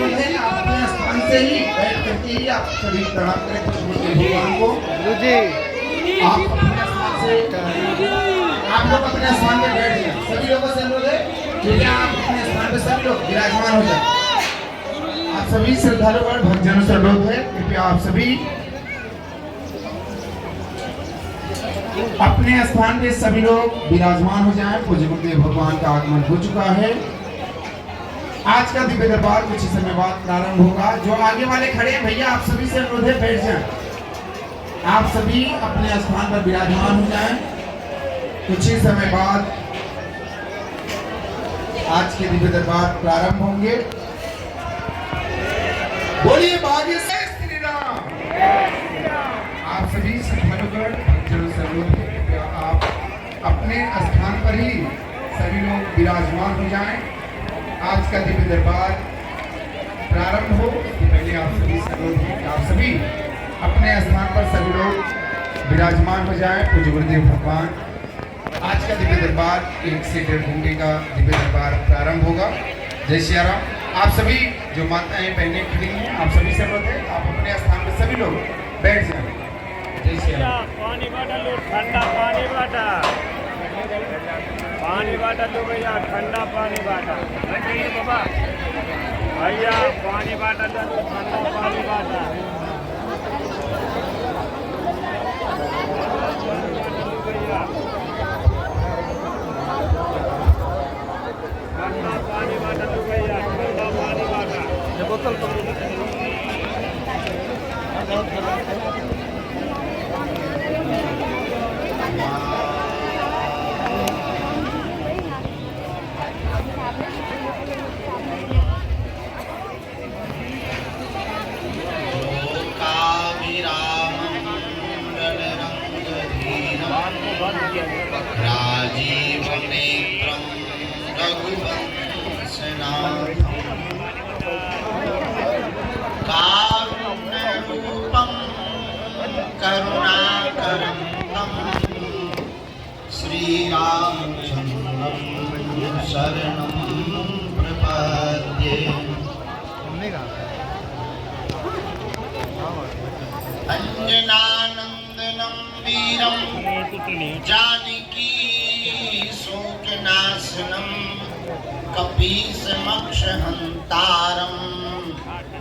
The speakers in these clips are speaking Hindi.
अनुरोध है आप अपने स्थान से ही बैठ करके ही आप सभी प्रणाम करें भगवान को। आप अपने स्थान से आप लोग अपने स्थान पे बैठ जाएं। सभी लोगों से अनुरोध है कि आप अपने स्थान पे सभी लोग विराजमान हो जाएं। आप सभी श्रद्धालुगण भक्तजनों से अनुरोध है कृपया आप सभी अपने स्थान पे सभी लोग विराजमान हो जाएं। पूज्य गुरुदेव भगवान का आगमन हो चुका है। आज का दिव्य दरबार कुछ ही समय बाद प्रारंभ होगा। जो आगे वाले खड़े हैं भैया आप सभी से अनुरोध है बैठ जाएं। आप सभी अपने स्थान पर विराजमान हो जाएं। कुछ ही समय बाद आज के दिव्य दरबार प्रारंभ होंगे। बोलिए भाग्य से श्री राम। आप सभी श्रद्धालुगण आप अपने स्थान पर ही सभी लोग विराजमान हो जाएं। आज का दिव्य दरबार प्रारंभ हो इससे पहले आप सभी से अनुरोध है कि आप सभी अपने स्थान पर सभी लोग विराजमान हो जाएं। पूज्य गुरुदेव भगवान आज का दिव्य दरबार 1 से 1.5 घंटे का दिव्य दरबार प्रारंभ होगा। जय श्री राम। आप सभी जो माताएं बहनें खड़ी हैं आप सभी से अनुरोध है आप अपने स्थान पर सभी लोग बैठ जाएं। जय श्री राम। पानी बाटल लो, ठंडा पानी बाटा, पानी बाटल लो भैया, ठंडा पानी बाटा बाबा भैया, पानी बाटल लो, ठंडा पानी बाटा, ठंडा पानी बाटल लो भैया, ठंडा पानी बाटा बोतल राजीव नेत्रं रघुवंशनाथं कारुण्यरूपं करुणाकरं श्रीरामचन्द्रं शरणं प्रपद्ये। अंजनानंदनं वीरं जानकी शोकनाशनं कपीशमक्षहन्तारं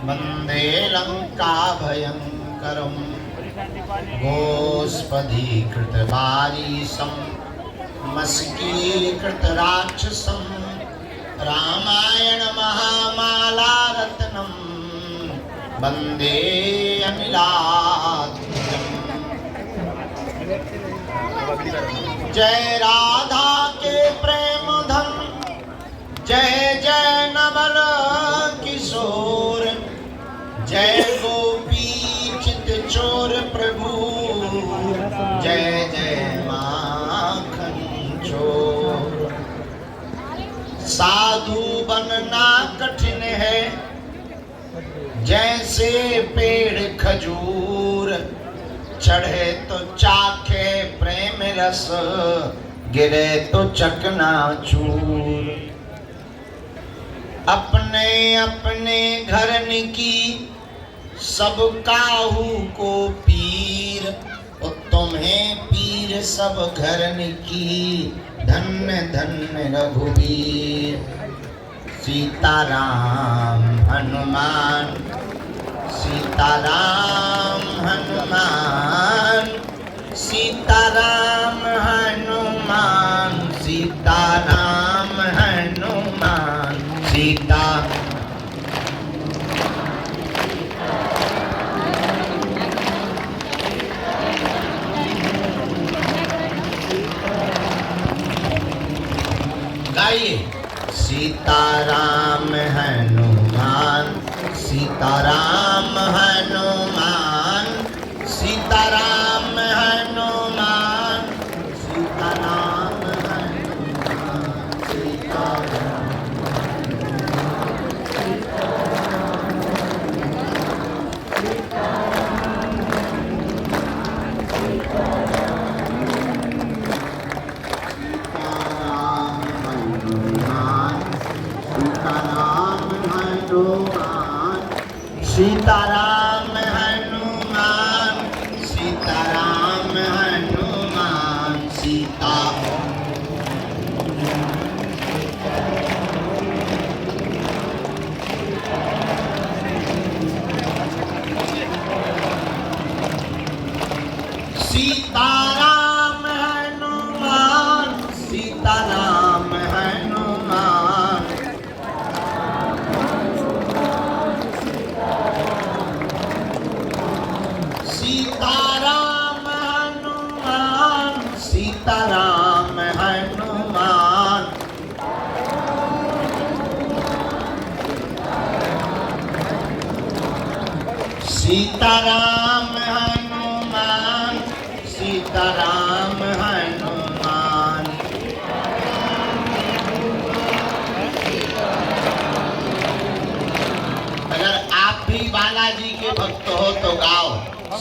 वन्दे लङ्काभयङ्करं गोष्पदीकृतवारीशं मस्कीकृतराक्षसं रामायण महामालारत्नं वन्दे अनिलात्मजम्। जय राधा के प्रेम धन, जय जय नवल किशोर, जय गोपी चित चोर प्रभु, जय जय माखन चोर। साधु बनना कठिन है जैसे पेड़ खजूर, चढ़े तो चाखे प्रेम रस, गिरे तो चकनाचूर। अपने अपने घरन की सब काहू को पीर, तुम्हें पीर सब घरन की, धन्य धन्य रघुवीर। सीताराम हनुमान, सीताराम हनुमान, सीताराम हनुमान, सीताराम हनुमान, सीता। गाइए। सीताराम हनुमान, सीताराम हनुमान, सीताराम हनुमान, सीताराम हनुमान, सीताराम। सीताराम हनुमान, सीताराम हनुमान सीताराम हनुमान सीता सीताराम हनुमान सीताराम हनुमान सीताराम हनुमान सीताराम हनुमान सीताराम हनुमान सीताराम हनुमान अगर आप भी बालाजी के भक्त हो तो गाओ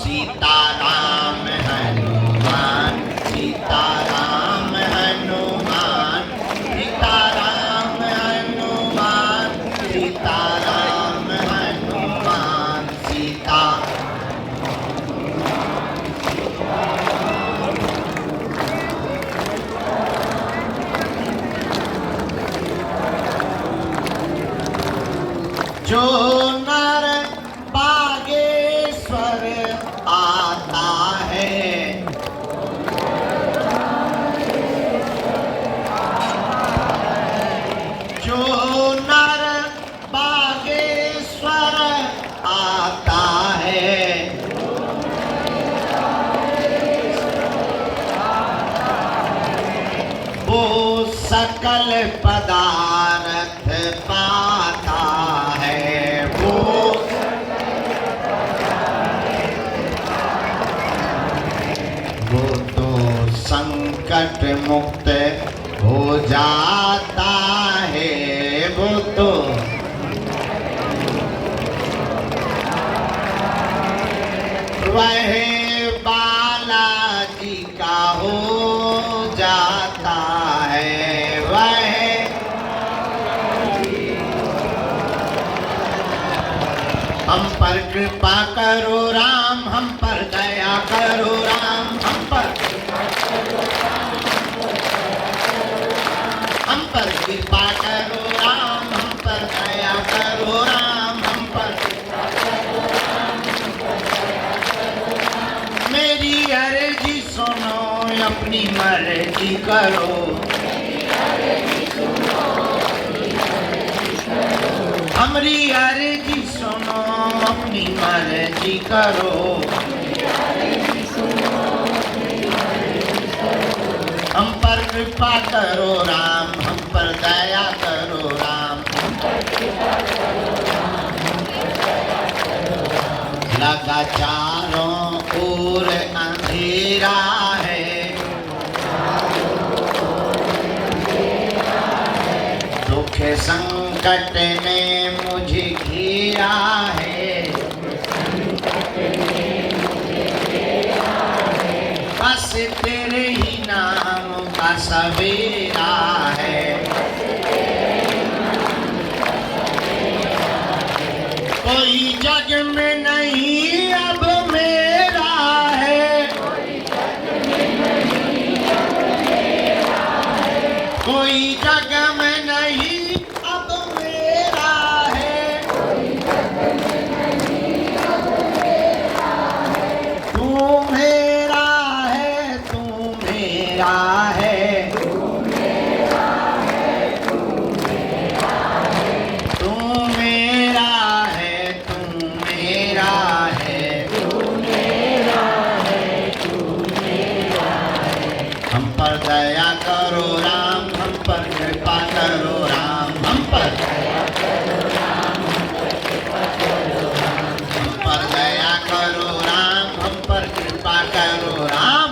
सीताराम हनुमान सीताराम हनुमान सीताराम हनुमान सीताराम हनुमान सीता जो नर बागेश्वर आता है जो नर बागेश्वर आता है वो सकल पदार्थ पाता है वो तो संकट मुक्त हो जाता है वो तो वह बालाजी का हो जाता है वह हम पर कृपा करो राम हम पर दया करो राम हम पर कृपा करो राम हम पर दया करो राम हम पर मेरी अर्जी सुनो अपनी मर्जी करो हमारी अर्जी सुनो अपनी मर्जी करो हम पर कृपा करो राम हम पर दया करो राम लगा चारों ओर अंधेरा है दुख संकट ने मुझे घेरा है बस तेरे ही नाम का सवेरा है कोई जग में नहीं अब मेरा है कोई जग में नहीं अब मेरा है तू मेरा है तू मेरा है तू मेरा है तू मेरा है हम पर दया करो राम हम पर कृपा करो राम हम पर दया करो राम हम पर दया करो राम हम पर कृपा करो राम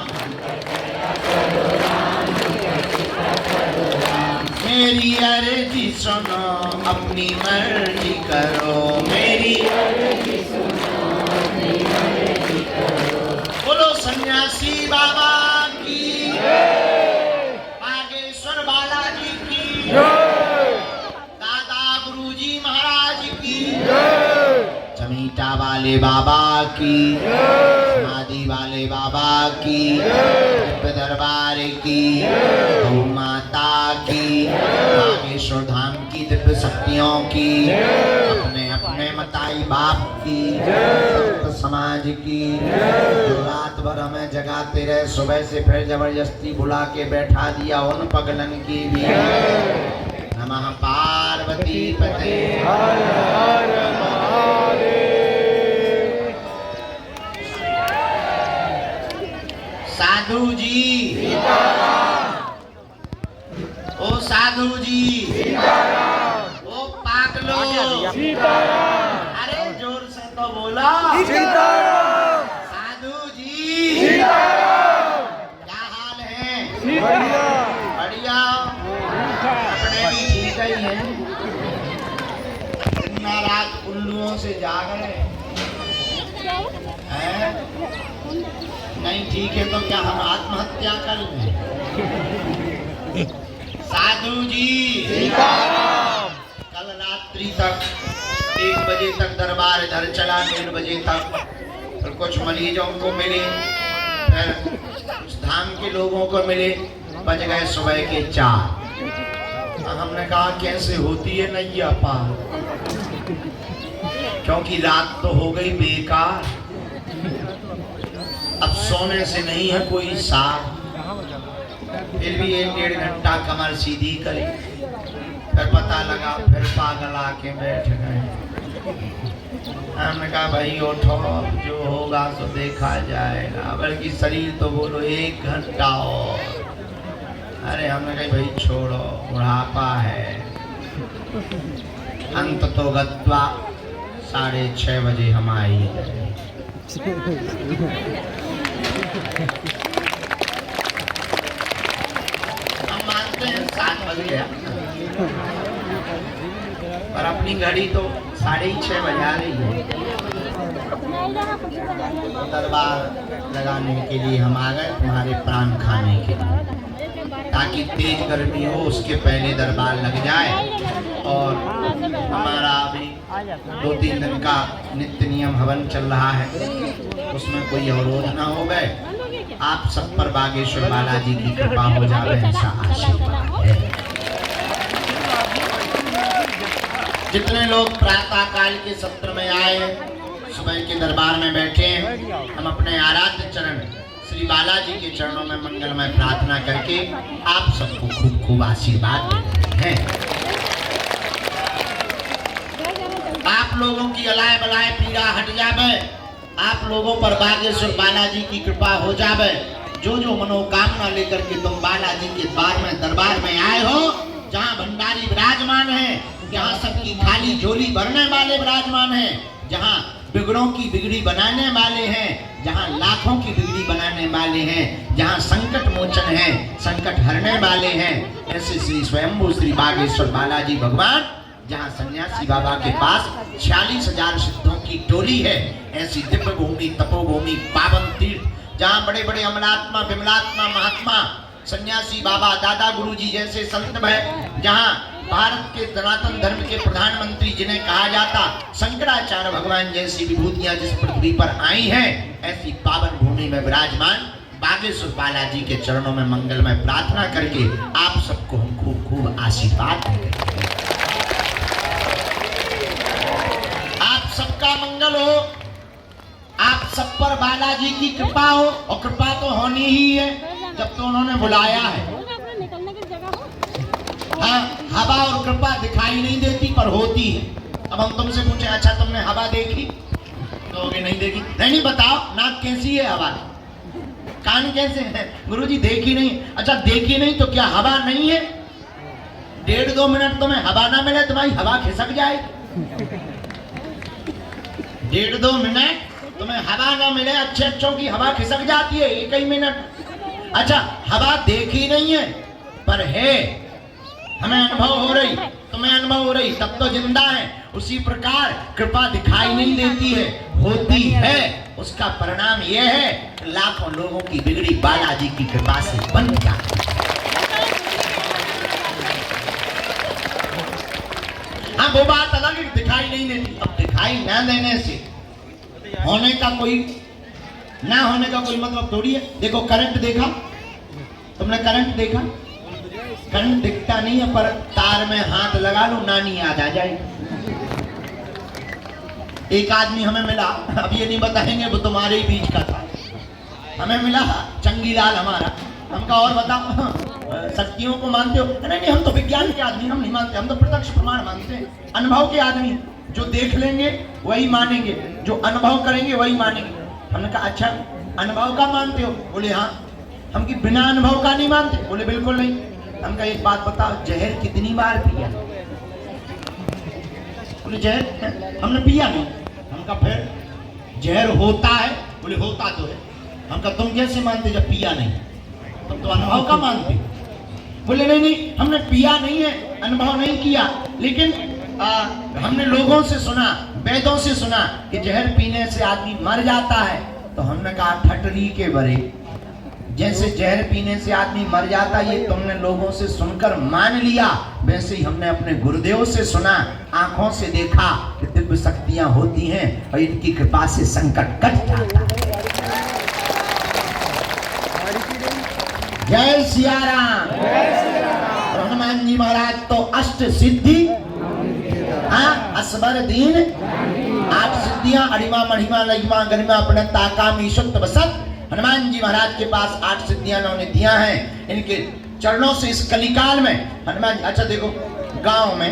मेरी अर्जी सुनो अपनी मर्जी करो मेरी अर्जी सुनो अपनी मर्जी करो बोलो सन्यासी बाबा की बागेश्वर बालाजी की दादा गुरुजी महाराज की जमीटा वाले बाबा की, समाधि वाले बाबा की, दिव्य दरबार की, गौ माता की, बागेश्वर धाम की दिव्य शक्तियों की, अपने अपने मताई बाप की, संत समाज की, जो रात भर हमें जगाते रहे, सुबह से फिर जबरदस्ती बुला के बैठा दिया उन पगलन की भी। नमः पार्वती पते। हर हर महादेव। साधु जी, ओ साधु जी, ओ पागलो, अरे जोर से तो बोला। साधु जी, क्या हाल है? बढ़िया। अपने भी ठीक ही हैं। इतना रात उल्लुओं से जाग रहे हैं? नहीं ठीक है तो क्या हम आत्महत्या कर लें? साधु जी, कल रात्रि तक 1 बजे तक दरबार इधर चला, 1:30 बजे तक, और कुछ मरीजों को मिले, फिर उस धाम के लोगों को मिले, बज गए सुबह के 4। हमने कहा कैसे होती है नैया पार, क्योंकि रात तो हो गई बेकार, अब सोने से नहीं है कोई सार। फिर भी 1-1.5 घंटा कमर सीधी करी, फिर पता लगा, फिर पागल आके बैठ गए। हमने कहा भाई उठो, जो होगा सो देखा जाएगा, बल्कि शरीर तो बोलो 1 घंटा और। अरे हमने कहा भाई छोड़ो, बुढ़ापा है। अंत तो गत्वा 6:30 बजे हम आई गए। हम मानते हैं 7 बज गया, पर अपनी घड़ी तो 6:30 बजा रही है। दरबार लगाने के लिए हम आ गए, तुम्हारे प्राण खाने के लिए, ताकि तेज गर्मी हो उसके पहले दरबार लग जाए। और हमारा अभी 2-3 दिन का नित्य नियम हवन चल रहा है, उसमें कोई अवरोध ना हो गए। आप सब पर बागेश्वर बालाजी की कृपा हो जाए, ऐसा आशीर्वाद है। जितने लोग प्रातः काल के सत्र में आए, सुबह के दरबार में बैठे हैं, हम अपने आराध्य चरण श्री बालाजी के चरणों में मंगलमय प्रार्थना करके आप सबको खूब खूब आशीर्वाद देते हैं। आप लोगों की अलाय बलाय पीड़ा हट जावे, आप लोगों पर बागेश्वर बालाजी की कृपा हो जावे। जो जो मनोकामना लेकर के तुम बालाजी के द्वार में दरबार में आए हो, जहाँ भंडारी विराजमान है, जहाँ सबकी खाली झोली भरने वाले विराजमान हैं, जहाँ बिगड़ों की बिगड़ी बनाने वाले हैं, जहाँ लाखों की बिगड़ी बनाने वाले हैं, जहाँ संकट मोचन है, संकट हरने वाले हैं, ऐसे श्री स्वयंभू श्री बागेश्वर बालाजी भगवान, जहाँ सन्यासी बाबा के पास 46,000 सिद्धों की टोली है, ऐसी दिव्य भूमि, तपोभूमि, पावन तीर्थ, जहाँ बड़े बड़े अमलात्मा, विमलात्मा, महात्मा, सन्यासी बाबा, दादा गुरु जी जैसे संत है, जहाँ भारत के सनातन धर्म के प्रधानमंत्री जिन्हें कहा जाता शंकराचार्य भगवान जैसी विभूतियां जिस पृथ्वी पर आई हैं, ऐसी पावन भूमि में विराजमान बागेश्वर बालाजी के चरणों में मंगलमय प्रार्थना करके आप सबको हम खूब खूब आशीर्वाद देते हैं। आप सबका मंगल हो, आप सब पर बालाजी की कृपा हो, और कृपा तो होनी ही है जब तो उन्होंने बुलाया है। हाँ, हवा और कृपा दिखाई नहीं देती पर होती है। अब हम तुमसे पूछे, अच्छा तुमने हवा देखी? कहोगे नहीं देखी। नहीं बताओ, नाक कैसी है हवा, कान कैसे हैं? गुरुजी देखी नहीं। अच्छा देखी नहीं तो क्या हवा नहीं है? 1.5-2 मिनट तुम्हें हवा ना मिले तुम्हारी हवा खिसक जाएगी। 1.5-2 मिनट तुम्हें हवा ना मिले, अच्छों की हवा खिसक जाती है 1 ही मिनट। अच्छा हवा देखी नहीं है पर है, हमें अनुभव हो रही, तुम्हें अनुभव हो रही, तब तो जिंदा है। उसी प्रकार कृपा दिखाई नहीं देती है, होती है। उसका परिणाम यह है लाखों लोगों की बिगड़ी बालाजी की कृपा से बन जाती है। हाँ वो बात अलग है, दिखाई नहीं देती। अब दिखाई न देने से होने का कोई ना होने का कोई मतलब थोड़ी है। देखो करंट देखा तुमने, करंट देखा? करंट दिखता नहीं है, पर तार में हाथ लगा लो नानी याद आ जाएगी। एक आदमी हमें मिला, अब ये नहीं बताएंगे वो तुम्हारे ही बीच का था, हमें मिला चंगीलाल हमारा। हम कहा और बताओ शक्तियों को मानते हो? नहीं हम तो विज्ञान के आदमी, हम नहीं मानते, हम तो प्रत्यक्ष प्रमाण मानते हैं। अनुभव के आदमी, जो देख लेंगे वही मानेंगे, जो अनुभव करेंगे वही मानेंगे। हमने कहा अच्छा अनुभव का मानते हो? बोले हाँ। हम कि बिना अनुभव का नहीं मानते? बोले बिल्कुल नहीं। हम कहा एक बात बताओ, जहर कितनी बार पिया? बोले जहर हमने पिया नहीं। हम कहा फिर जहर होता है? बोले होता तो है। हम कहा तुम कैसे मानते जब पिया नहीं? तुम तो अनुभव का मानते। बोले नहीं हमने पिया नहीं है, अनुभव नहीं किया, लेकिन हमने लोगों से सुना, वेदों से सुना कि जहर पीने से आदमी मर जाता है। तो हमने कहा ठटरी के बरे, जैसे जहर पीने से आदमी मर जाता है ये तुमने लोगों से सुनकर मान लिया, वैसे ही हमने अपने गुरुदेव से सुना, आंखों से देखा कि दिव्य शक्तियां होती हैं और इनकी कृपा से संकट कट जाता है। जय सिया राम। हनुमान जी महाराज तो अष्ट सिद्धि, असबर दीन, 8 सिद्धियां, अरिमा महिमा लहिमा गरिमा अपनता काम ईशुत्व बसत। हनुमान जी महाराज के पास 8 सिद्धियां उन्होंने दिया हैं। इनके चरणों से इस कलिकाल में हनुमान। अच्छा देखो गांव में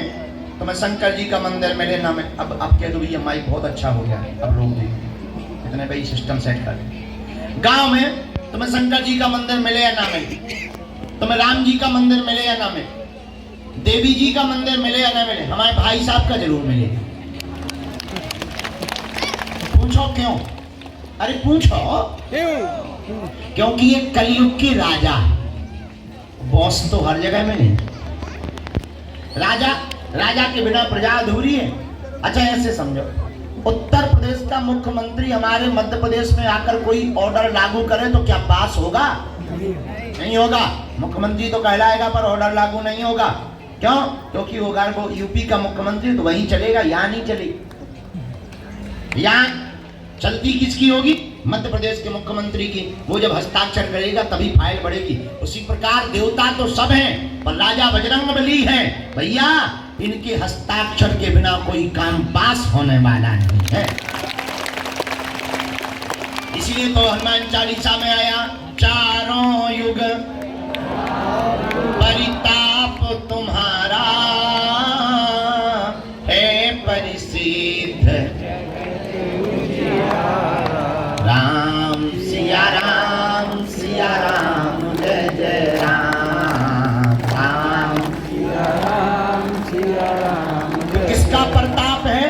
तुम्हें शंकर जी का मंदिर मिले ना में, अब कह दो ये माइक बहुत अच्छा हो गया है, अब लोग देखो इतने भाई सिस्टम सेट कर। गांव में तुम्हें शंकर जी का मंदिर मिले या ना मिले, तुम्हें राम जी का मंदिर मिले या ना मिले, देवी जी का मंदिर मिले या ना मिले, हमारे भाई साहब का जरूर मिले। पूछो क्यों? अरे पूछो क्योंकि ये कलयुग के राजा, बॉस तो हर जगह में नहीं। राजा के बिना प्रजा अधूरी है। अच्छा ऐसे समझो, उत्तर प्रदेश का मुख्यमंत्री हमारे मध्य प्रदेश में आकर कोई ऑर्डर लागू करे तो क्या पास होगा? नहीं होगा। मुख्यमंत्री तो कहलाएगा पर ऑर्डर लागू नहीं होगा। क्यों? क्योंकि होगा वो यूपी का मुख्यमंत्री तो वहीं चलेगा, यहाँ नहीं चलेगी। यहाँ चलती किसकी होगी? मध्य प्रदेश के मुख्यमंत्री की। वो जब हस्ताक्षर करेगा तभी फाइल बढ़ेगी। उसी प्रकार देवता तो सब हैं पर राजा बजरंगबली हैं भैया, इनके हस्ताक्षर के बिना कोई काम पास होने वाला नहीं है। इसलिए तो हनुमान चालीसा में आया, चारों युग परिताप तुम्हारा है परिसिद्ध, राम सिया राम जय जय राम, राम सिया राम। किसका प्रताप है?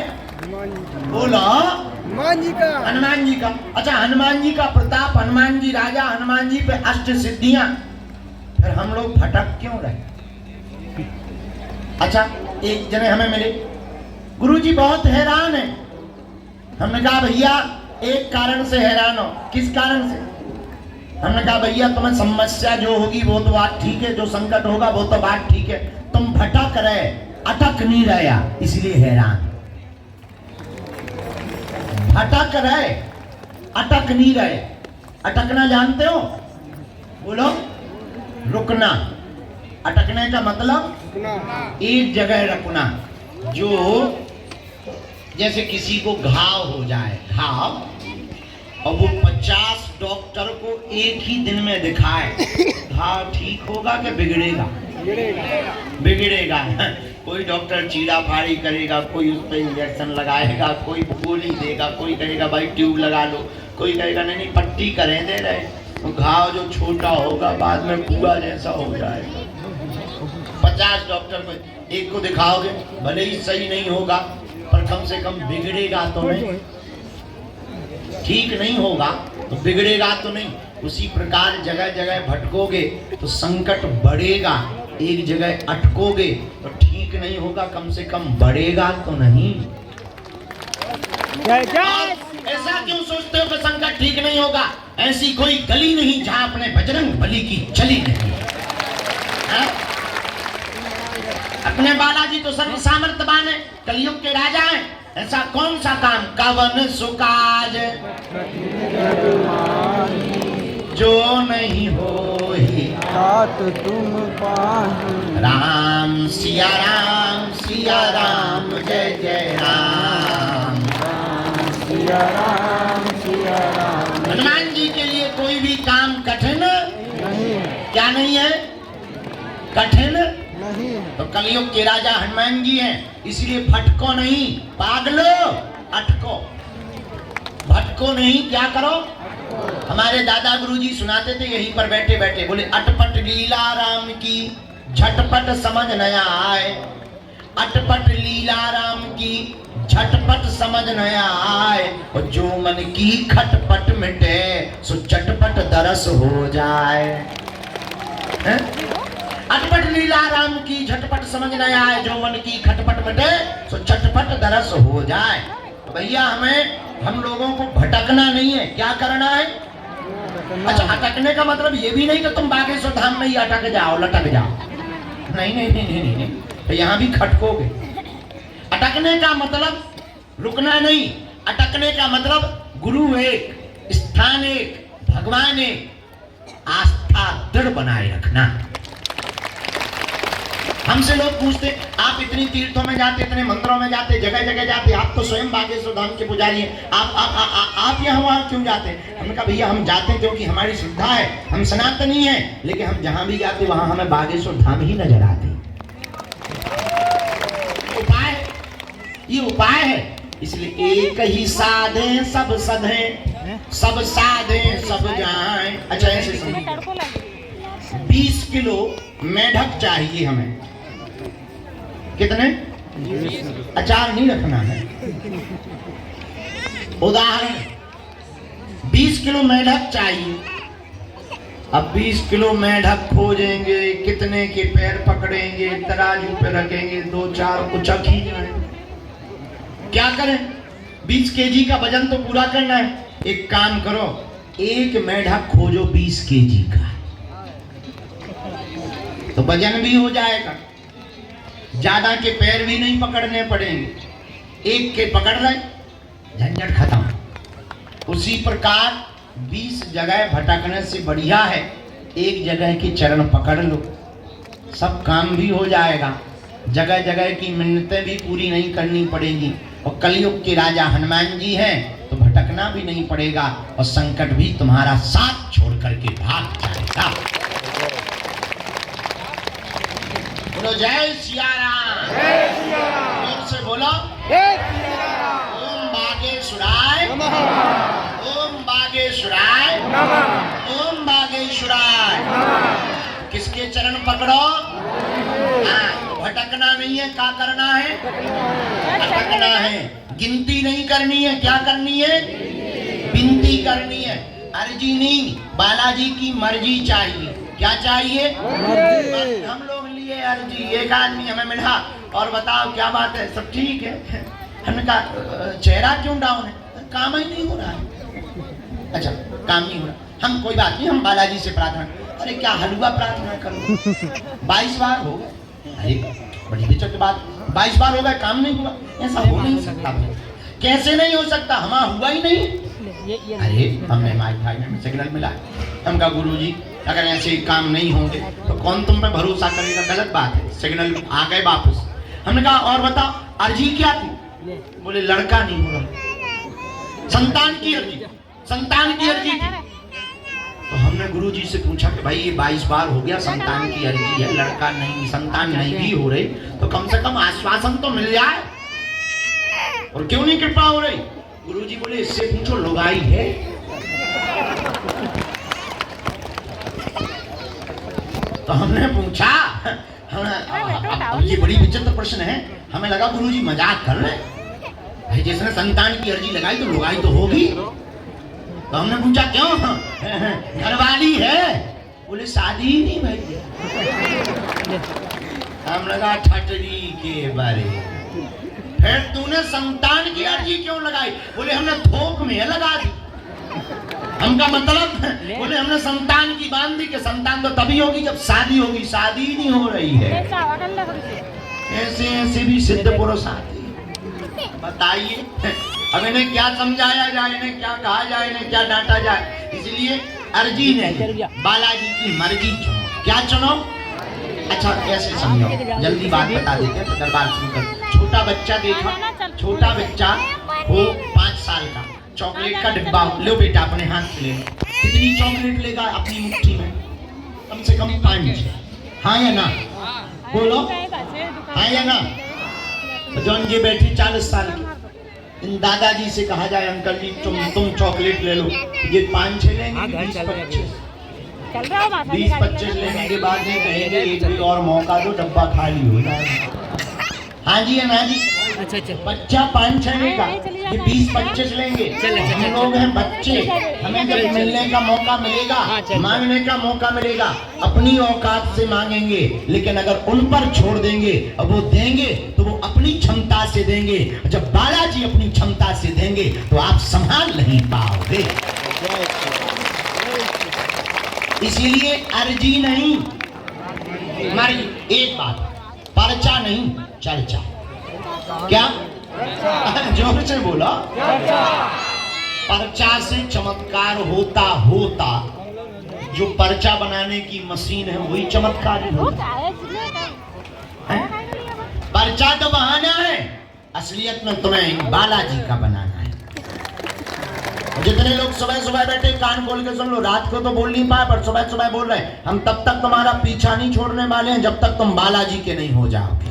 बोलो हनुमान जी का। हनुमान जी का। अच्छा हनुमान जी का प्रताप, हनुमान जी राजा, हनुमान जी पे अष्ट सिद्धियां, फिर हम लोग भटक क्यों रहे? अच्छा एक जने हमें मिले, गुरुजी बहुत हैरान है। हमने कहा भैया एक कारण से हैरान हो। किस कारण से? हमने कहा भैया तुम्हें समस्या जो होगी वो तो बात ठीक है, जो संकट होगा वो तो बात ठीक है, तुम भटक रहे, अटक नहीं रहा, इसलिए हैरान। भटक रहे, अटक नहीं रहे। अटकना जानते हो? बोलो। रुकना। अटकने का मतलब एक जगह रुकना। जो जैसे किसी को घाव हो जाए, घाव, और वो 50 डॉक्टर को एक ही दिन में दिखाए, घाव ठीक होगा कि बिगड़ेगा? बिगड़ेगा। कोई डॉक्टर चीरा फाड़ी करेगा, कोई उस पर इंजेक्शन लगाएगा, कोई गोली देगा, कोई कहेगा भाई ट्यूब लगा लो, कोई कहेगा नहीं पट्टी करें दे रहे। तो घाव जो छोटा होगा बाद में कुआ जैसा हो जाएगा। 50 डॉक्टर को एक को दिखाओगे, भले ही सही नहीं होगा पर कम से कम बिगड़ेगा तो नहीं, ठीक नहीं होगा तो बिगड़ेगा तो नहीं। उसी प्रकार जगह जगह भटकोगे तो संकट बढ़ेगा, एक जगह अटकोगे तो ठीक नहीं होगा, कम से कम बढ़ेगा तो नहीं। ऐसा क्यों सोचते हो कि संकट ठीक नहीं होगा? ऐसी कोई गली नहीं जहां अपने बजरंगबली की चली नहीं है। अपने बालाजी तो सर्व सामर्थ्यवान है, कलयुग के राजा हैं, ऐसा कौन सा काम? कवन सुकाज जो नहीं होई तात तुम पाहि राम सिया राम जय जय राम। सिया राम हनुमान जी के लिए कोई भी काम कठिन नहीं क्या नहीं है? कठिन नहीं तो कलयुग के राजा हनुमान जी हैं, इसलिए फटको नहीं, पागलो अटको। भटको नहीं, क्या करो? हमारे दादा गुरुजी सुनाते थे यहीं पर बैठे बैठे, बोले अटपट लीला राम की झटपट समझ न आए, अटपट लीला राम की झटपट समझ न आए, और जो मन की खटपट मिटे सो चटपट दरस हो जाए। हैं? अटपट लीला राम की झटपट समझ न आए, जो मन की खटपट मिटे सो चटपट दरस हो जाए। तो भैया हम लोगों को भटकना नहीं है, क्या करना है? अच्छा, अटकने का मतलब ये भी नहीं कि तुम बागेश्वर धाम में ही अटक जाओ, लटक जाओ। नहीं नहीं नहीं नहीं, नहीं। तो यहाँ भी खटकोगे। अटकने का मतलब रुकना नहीं, अटकने का मतलब गुरु एक, स्थान एक, भगवान एक, आस्था दृढ़ बनाए रखना। हमसे लोग पूछते आप इतनी तीर्थों में जाते, इतने मंदिरों में जाते, जगह जगह जाते, आप तो स्वयं बागेश्वर धाम के पुजारी हैं, आप यहाँ वहाँ क्यों जाते? हमने कहा भैया हम जाते क्योंकि हमारी श्रद्धा है, हम सनातनी हैं, लेकिन हम जहाँ भी जाते वहाँ हमें बागेश्वर धाम ही नजर आते। उपाय, ये उपाय है। इसलिए एक ही साधे सब सधे, सब साधे सब जाए। अच्छा ऐसे समझिए, 20 किलो मेढक चाहिए हमें। कितने? अचार नहीं रखना है। उदाहरण 20 किलो मेढक चाहिए। अब 20 किलो मेढक खोजेंगे, कितने के पैर पकड़ेंगे, तराजू पे रखेंगे, 2-4 उचक ही जाए। क्या करें? 20 केजी का वजन तो पूरा करना है। एक काम करो, एक मेढक खोजो 20 केजी का, तो वजन भी हो जाएगा, ज्यादा के पैर भी नहीं पकड़ने पड़ेंगे, एक के पकड़ रहे, झंझट खत्म। उसी प्रकार 20 जगह भटकने से बढ़िया है एक जगह की चरण पकड़ लो, सब काम भी हो जाएगा, जगह जगह की मिन्नतें भी पूरी नहीं करनी पड़ेगी। और कलयुग के राजा हनुमान जी हैं तो भटकना भी नहीं पड़ेगा, और संकट भी तुम्हारा साथ छोड़ करके भाग जाएगा। बोलो जय सिया राम। जोर से बोलो ओम बागेश्वराय नमः, ओम बागेश्वराय नमः, ओम बागेश्वराय नमः। किसके चरण पकड़ो? भटकना नहीं है, क्या करना है? भटकना है। गिनती नहीं करनी है, क्या करनी है? विनती करनी है। अर्जी नहीं, बालाजी की मर्जी चाहिए। क्या चाहिए? हम लोग लिए अर्जी, एक आदमी हमें मिला और बताओ क्या बात है, सब ठीक है? हमने कहा चेहरा क्यों डाउन है? काम ही नहीं हो रहा है। अच्छा काम नहीं हो रहा, हम कोई बात नहीं, हम बालाजी से प्रार्थना। अरे क्या हलवा प्रार्थना करो, 22 बार हो गए। अरे बड़ी विचित्र बात, 22 बार हो गए काम नहीं हुआ, ऐसा हो नहीं सकता। कैसे नहीं हो सकता? हमारा हुआ ही नहीं। अरे हमने भाई में सिग्नल मिला, हम कहा गुरुजी अगर ऐसे काम नहीं होंगे तो कौन तुम पे भरोसा करेगा? गलत बात है। सिग्नल आ गए वापस। हमने कहा और बताओ अर्जी क्या थी? बोले लड़का नहीं हो रहा, संतान की अर्जी, संतान की अर्जी थी। तो हमने गुरुजी से पूछा कि भाई ये 22 बार हो गया, संतान की अर्जी है, लड़का नहीं, संतान नहीं भी हो रही, तो कम से कम आश्वासन तो मिल जाए, और क्यों नहीं कृपा हो रही? गुरुजी बोले इससे पूछो लुगाई है। तो हमने पूछा, ये बड़ी विचित्र प्रश्न है, हमें लगा गुरुजी मजाक कर रहे हैं, जिसने संतान की अर्जी लगाई तो लुगाई तो होगी। तो हमने पूछा क्यों? घरवाली है। बोले शादी ही नहीं भाई। हम लगा ठटरी के बारे। फिर तूने संतान की अर्जी क्यों लगाई? बोले हमने थोक में लगा दी। हमका मतलब, बोले हमने संतान की बांध दी कि संतान तो तभी होगी जब शादी होगी, शादी नहीं हो रही है। ऐसे ऐसे भी सिद्ध पुरुष आते। बताइए अब इन्हें क्या समझाया जाए, इन्हें क्या कहा जाए, इन्हें क्या डांटा जाए। इसलिए अर्जी नहीं, बालाजी की मर्जी चुनो। क्या चुनो? अच्छा कैसे समझो, जल्दी बात बता देते हैं तो दरबार शुरू कर। छोटा बच्चा देखा, छोटा बच्चा वो 5 साल का, चॉकलेट का डिब्बा लो बेटा अपने हाथ से ले लो। कितनी चॉकलेट लेगा अपनी मुट्ठी में? कम से कम 5। हाँ या ना? बोलो हाँ या ना? जौन जी बैठी 40 साल की, इन दादाजी से कहा जाए अंकल जी तुम चॉकलेट ले लो, ये 5-6 लेंगे, 20-25 लेने के बाद ये कहेंगे एक भी और मौका दो, डब्बा खाली हो जाएगा। हाँ जी है ना जी? अच्छा बच्चा 5-6 लेगा, ये 20-25 लेंगे। हम लोग हैं बच्चे, हमें जब मिलने का मौका मिलेगा, मांगने का मौका मिलेगा, अपनी औकात से मांगेंगे। लेकिन अगर उन पर छोड़ देंगे और वो देंगे तो वो अपनी क्षमता से देंगे। जब बालाजी अपनी क्षमता से देंगे तो आप संभाल नहीं पाओगे। इसीलिए अर्जी नहीं मर्जी। एक बात, पर्चा नहीं चर्चा। क्या? जोर से बोला। पर्चा से चमत्कार होता होता जो पर्चा बनाने की मशीन है वही चमत्कारी होता है। पर्चा तो बहाना है, असलियत में तुम्हें बालाजी का बनाना है। जितने लोग सुबह सुबह बैठे कान खोल के सुन लो, रात को तो बोल नहीं पाए पर सुबह सुबह बोल रहे हैं, हम तब तक तुम्हारा पीछा नहीं छोड़ने वाले हैं जब तक तुम बालाजी के नहीं हो जाओगे।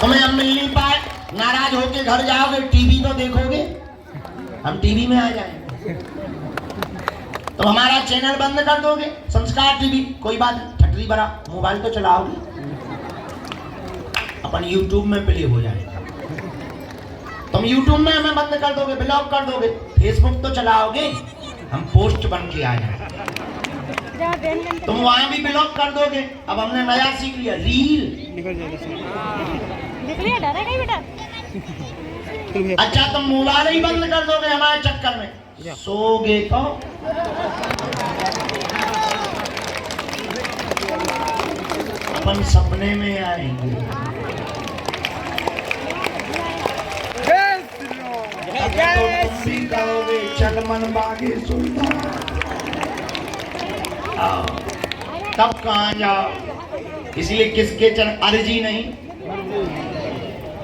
तुम्हें हम मिल नहीं पाए, नाराज होके घर जाओगे, टीवी तो देखोगे, हम टीवी में आ जाएंगे। तो हमारा चैनल बंद कर दोगे, संस्कार टीवी, कोई बात नहीं, ठटरी भरा मोबाइल तो चलाओगे, अपन यूट्यूब में प्ले हो जाएगा। तुम यूट्यूब में हमें बंद कर दोगे, ब्लॉक कर दोगे, फेसबुक तो चलाओगे, हम पोस्ट बन के आ जाएंगे। तुम वहां भी ब्लॉक कर दोगे। अब हमने नया सीख लिया, रील। अच्छा तुम मोबाइल ही बंद कर दोगे हमारे चक्कर में, सोगे तो? अपन सपने में आएंगे। तो तुम भी कहोगे चल मन बागे सुल्तान, तब कहाँ जाओ? इसलिए किसके चरण? अर्जी नहीं,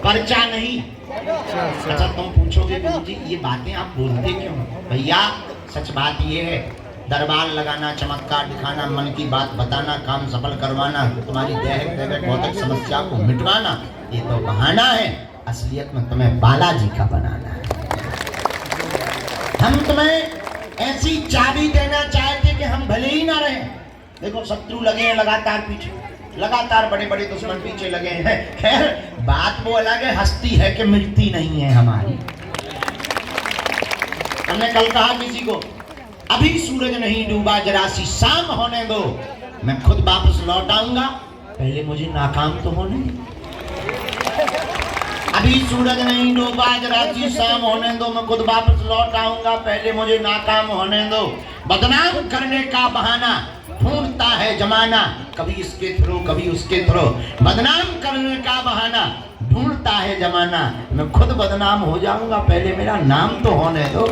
पर्चा नहीं। अच्छा तुम पूछोगे गुरु जी ये बातें आप बोलते क्यों? भैया सच बात ये है, दरबार लगाना, चमत्कार दिखाना, मन की बात बताना, काम सफल करवाना, तुम्हारी दैहिक भौतिक समस्या को मिटवाना, ये तो बहाना है। असलियत में तुम्हें बालाजी का बनाना है। हम तुम्हें ऐसी चाबी देना चाहते कि हम भले ही ना रहें। देखो शत्रु लगे हैं लगातार पीछे, लगातार बड़े बड़े दुश्मन पीछे लगे हैं। खैर बात वो अलग है, हस्ती है कि मिटती नहीं है हमारी। हमने कल कहा किसी को, अभी सूरज नहीं डूबा, जरा सी शाम होने दो, मैं खुद वापस लौट आऊंगा, पहले मुझे नाकाम तो होने दो। अभी सूरज नहीं डूबा, जरा सी शाम होने दो, मैं खुद वापस लौट आऊंगा, पहले मुझे नाकाम होने दो। बदनाम करने का बहाना ढूंढता है जमाना, कभी इसके थ्रू कभी उसके थ्रू। बदनाम करने का बहाना ढूंढता है जमाना, मैं खुद बदनाम हो जाऊंगा, पहले मेरा नाम तो होने दो।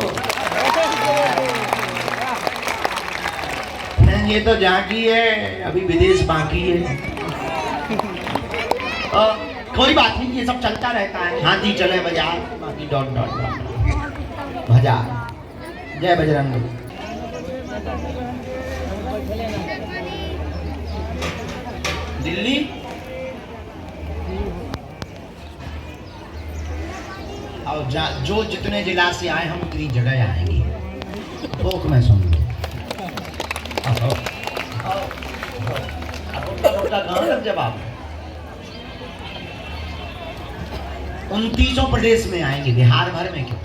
ये तो झांकी है, अभी विदेश बाकी है। कोई बात नहीं, ये सब चलता रहता है। हाथी चले बाजार, बाकी डॉट डॉट डॉट बाजार। जय बजरंग। दिल्ली और जो जितने जिला से आए हम उतनी जगह आएंगे। लोग मैं सुन जवाब 29 प्रदेश में आएंगे, बिहार भर में क्यों?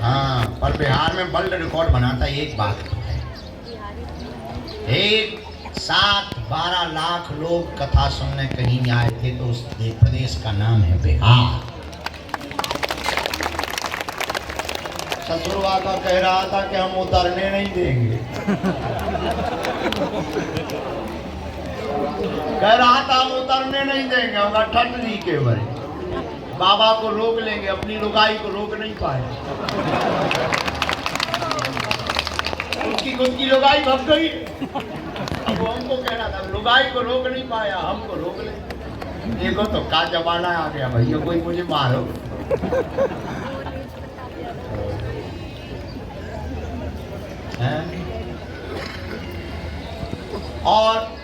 हाँ पर बिहार में वर्ल्ड रिकॉर्ड बनाता है। एक बात तो है, एक साथ 12 लाख लोग कथा सुनने कहीं आए थे, तो उस प्रदेश का नाम है बिहार। ससुरवा का कह रहा था कि हम उतरने नहीं देंगे। कह रहा था हम उतरने नहीं देंगे, होगा ठंड जी के बड़े बाबा को रोक लेंगे, अपनी रुकाई को रोक नहीं पाए। उसकी खुद की रुकाई भग गई। अब वो हमको कह रहा था रुकाई को रोक नहीं पाया, हमको रोक ले। देखो तो क्या जमाना आ गया भैया, कोई मुझे मारो। और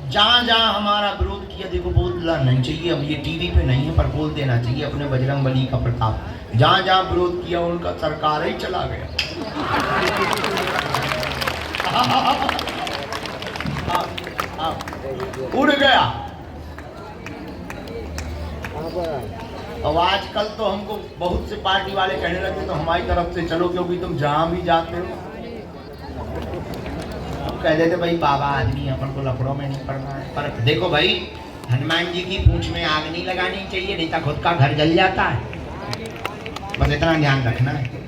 जहां जहां हमारा विरोध किया, देखो बोलना नहीं चाहिए, अब ये टीवी पे नहीं है पर बोल देना चाहिए, अपने बजरंगबली का प्रताप। जहां जहां विरोध किया उनका सरकार ही चला गया। उड़ गया। अब आजकल तो हमको बहुत से पार्टी वाले कहने लगे तो हमारी तरफ से चलो, क्योंकि तुम जहां भी जाते हो। हम कह देते भाई बाबा आदमी, अपन को लफड़ों में नहीं पड़ना है। पर देखो भाई, हनुमान जी की पूंछ में आग नहीं लगानी चाहिए, नहीं तो खुद का घर जल जाता है। बस इतना ध्यान रखना है।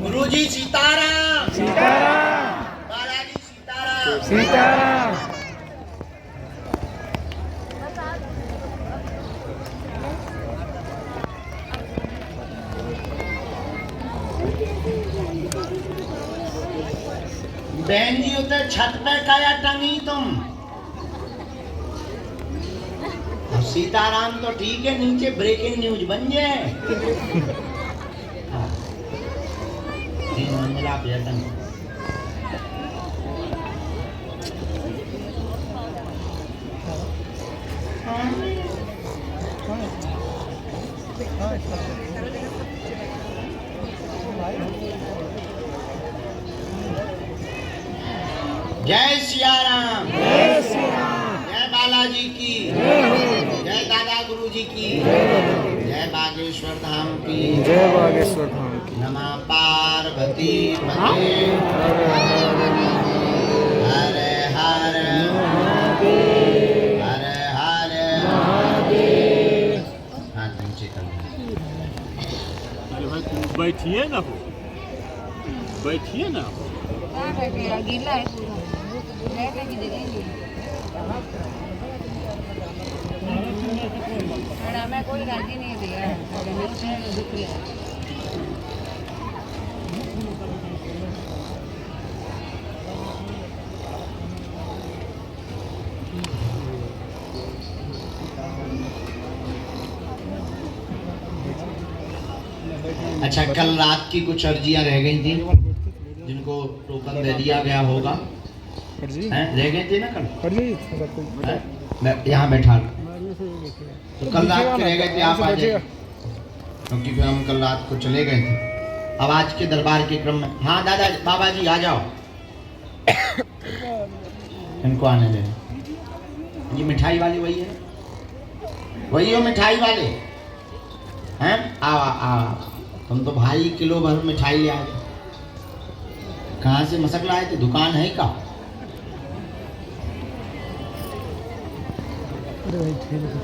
गुरुजी सीताराम। सीताराम। बालाजी सीताराम। सीताराम। बहन जी उधर छत पे काया टंगी तुम? अब सीताराम तो ठीक है, नीचे ब्रेकिंग न्यूज बन जाए। 3 मंजिला पर्यटन। जय सियाराम। जय श्री राम। जय बालाजी की। जय दादा गुरुजी की। जय बागेश्वर धाम की। जय बागेश्वर धाम की। नमः पार्वती पते। हर हर हर हर हाथ नीचे करना। अरे भाई तुम बैठिए ना, हो बैठिए ना। गीला है पूरा, बैठने की जगह नहीं है। मैं कोई राजी नहीं दिया है। अच्छा, कल रात की कुछ अर्जियां रह गई थी जिनको टोकन दे दिया गया होगा। रह गई थी ना कल? यहाँ बैठा लो। तो कल रात के रह गए थे, आप आ जाइए, क्योंकि फिर हम कल रात को चले गए थे। अब आज के दरबार के क्रम में, हाँ दादा बाबा जी आ जाओ, इनको आने दे। ये मिठाई वाले वही है, वही हो मिठाई वाले हैं? आओ आओ, तुम तो भाई किलो भर मिठाई ले आए। कहाँ से मसक लाए थे? दुकान है का?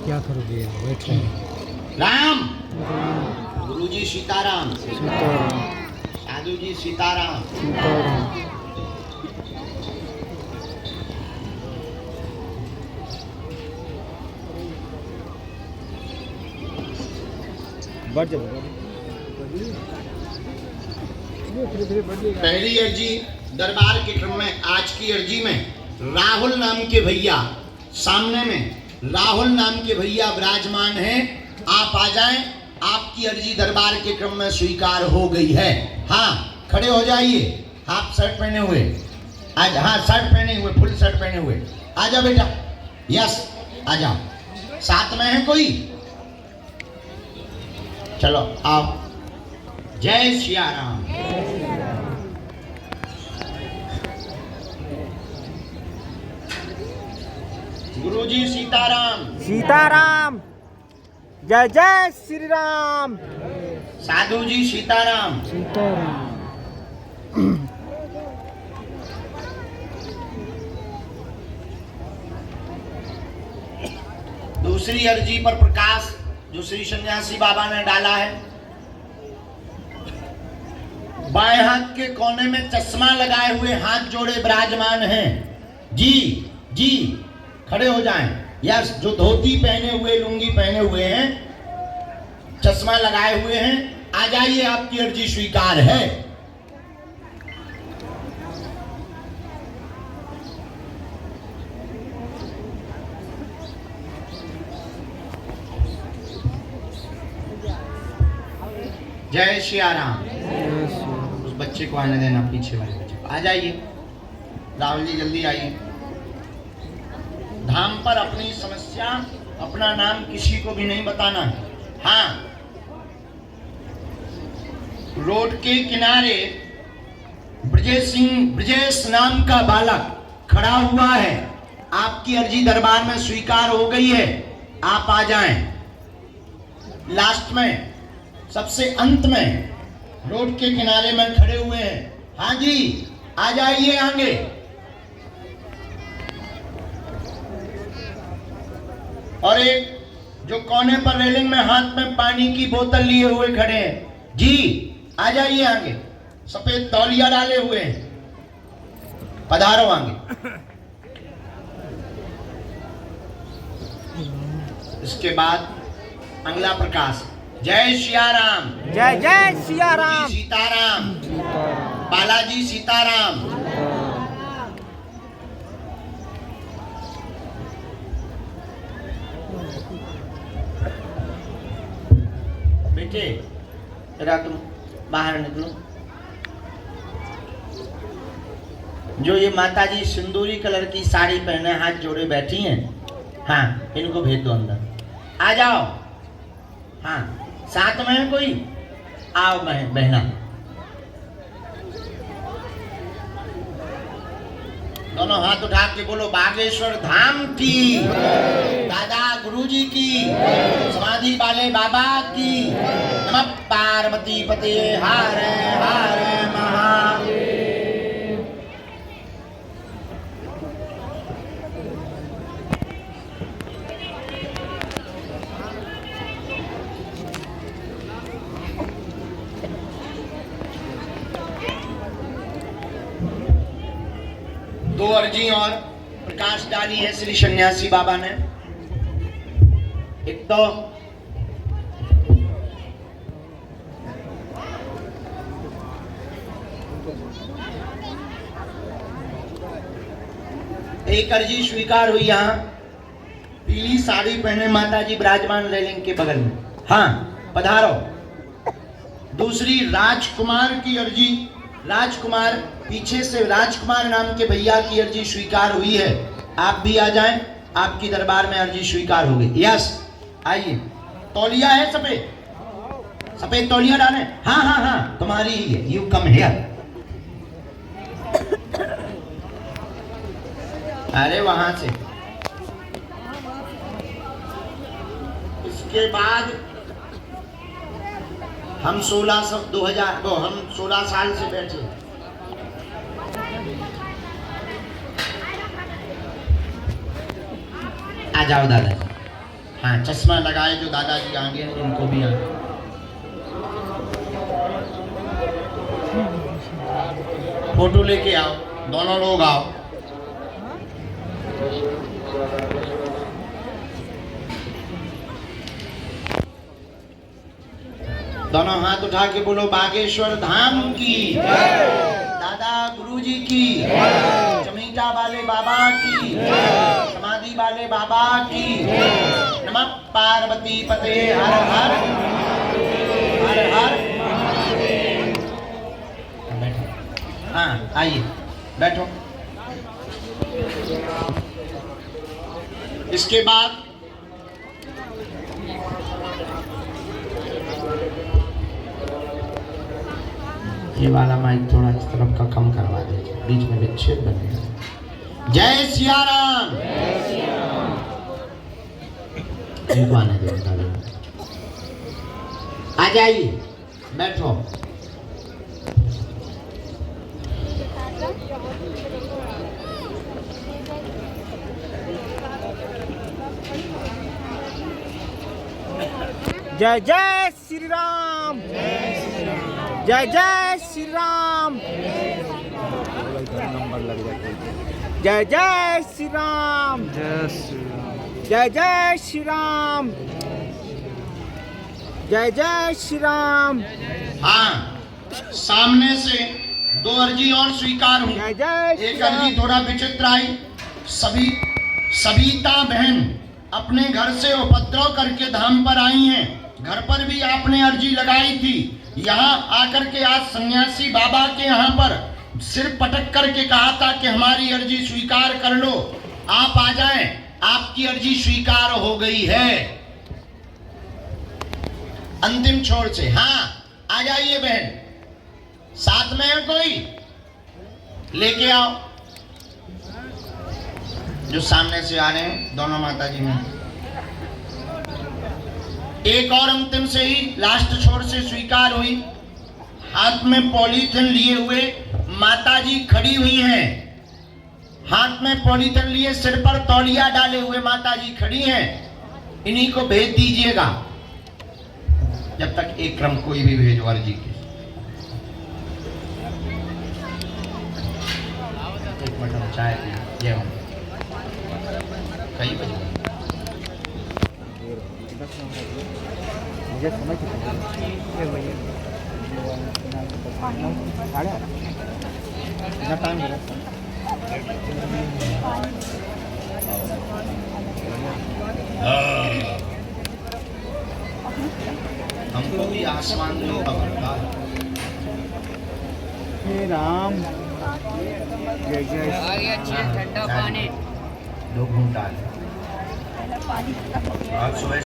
क्या करोगे? राम गुरुजी सीताराम। सीताराम। साधु जी सीताराम। सीताराम। पहली अर्जी दरबार के क्रम में, आज की अर्जी में राहुल नाम के भैया सामने में, राहुल नाम के भैया विराजमान हैं। आप आ जाएं, आपकी अर्जी दरबार के क्रम में स्वीकार हो गई है। हाँ खड़े हो जाइए, हाफ शर्ट पहने हुए आज, हाँ शर्ट पहने हुए, फुल शर्ट पहने हुए आ जाओ बेटा। यस आ जाओ। साथ में है कोई? चलो आओ। जय सिया राम। गुरुजी सीताराम। सीताराम। जय जय श्री राम। साधु जी सीताराम। सीताराम। दूसरी अर्जी पर प्रकाश जो श्री सन्यासी बाबा ने डाला है। बाएं हाथ के कोने में चश्मा लगाए हुए हाथ जोड़े विराजमान हैं। जी जी खड़े हो जाएं। यस, जो धोती पहने हुए, लुंगी पहने हुए हैं, चश्मा लगाए हुए हैं, आ जाइए, आपकी अर्जी स्वीकार है। जय श्री राम। उस बच्चे को आने देना, पीछे वाले बच्चे को। आ जाइए राहुल जी, जल्दी आइए। धाम पर अपनी समस्या, अपना नाम किसी को भी नहीं बताना है। हाँ, रोड के किनारे ब्रजेश नाम का बालक खड़ा हुआ है। आपकी अर्जी दरबार में स्वीकार हो गई है। आप आ जाएं। लास्ट में, सबसे अंत में, रोड के किनारे में खड़े हुए हैं। हाँ जी, आ जाइए आगे। और एक जो कोने पर रेलिंग में हाथ में पानी की बोतल लिए हुए खड़े हैं, जी आ जाइए आगे। सफेद तौलिया डाले हुए हैं, पधारो आगे। इसके बाद अगला प्रकाश। जय सिया राम। जय जय सिया राम। सीताराम। बालाजी सीताराम। बेटे जरा तुम बाहर निकलो। जो ये माताजी सिंदूरी कलर की साड़ी पहने हाथ जोड़े बैठी हैं, हाँ, इनको भेज दो अंदर। आ जाओ। हाँ, साथ में है कोई? आओ बहना। दोनों हाथ उठा के बोलो बागेश्वर धाम की, दादा गुरुजी की, समाधि वाले बाबा की। नमः पार्वती पते हर हर महादेव। दो अर्जी और प्रकाश डाली है श्री सन्यासी बाबा ने। एक तो एक अर्जी स्वीकार हुई। यहाँ पीली साड़ी पहने माताजी विराजमान रेलिंग के बगल में। हाँ, पधारो। दूसरी राजकुमार की अर्जी। राजकुमार, पीछे से राजकुमार नाम के भैया की अर्जी स्वीकार हुई है। आप भी आ जाएं, आपकी दरबार में अर्जी स्वीकार हो गई। यस, आइए। तौलिया है सफेद, सफेद तौलिया डाले। हाँ हाँ हाँ, तुम्हारी ही है। You come here. अरे वहां से। इसके बाद हम 16 साल से बैठे। आ जाओ दादाजी। हाँ, चश्मा लगाए जो दादाजी आगे हैं, इनको भी आगे। फोटो लेके आओ, दोनों लोग आओ। दोनों हाथ उठा के बोलो बागेश्वर धाम की, दादा गुरुजी की, चमीटा वाले बाबा की, समाधि वाले बाबा की। नमः पार्वती पते हर हर हर हर। हाँ, आइए बैठो। इसके बाद ये वाला माइक थोड़ा इस तरफ का कम करवा दीजिए, बीच में विच्छेद बनेगा। जय सिया राम। इनको आने दो। आ जाइए, बैठो। जय जय श्री राम जय जय श्री राम जय जय श्री राम जय जय श्री राम जय जय श्री राम। हाँ, सामने से 2 अर्जी और स्वीकार हुई। जय जय श्री एक राम। अर्जी थोड़ा विचित्र आई। सविता बहन अपने घर से उपद्रव करके धाम पर आई हैं। घर पर भी आपने अर्जी लगाई थी। यहाँ आकर के आज सन्यासी बाबा के यहाँ पर सिर पटक करके कहा था कि हमारी अर्जी स्वीकार कर लो, आप आ जाएं। आपकी अर्जी स्वीकार हो गई है अंतिम छोर से। हाँ, आ जाइए बहन, साथ में है कोई, लेके आओ। जो सामने से आ रहे हैं दोनों माता जी में। एक और अंतिम से ही लास्ट छोर से स्वीकार हुई। हाथ में पॉलीथिन लिए हुए माता जी खड़ी हुई हैं। हाथ में पॉलीथिन लिए, सिर पर तौलिया डाले हुए माता जी खड़ी हैं। इन्हीं को भेज दीजिएगा जब तक एक क्रम कोई भी भेजो अर्जी की। एक मिनट चाय पिए। जय हो। कई बजे मुझे समझ इतना टाइम हो रहा हमको भी आसमान नहीं पकड़ता। हे राम जय जय आ गया ठंडा पानी। 2 घूंट डाल। आज सुबह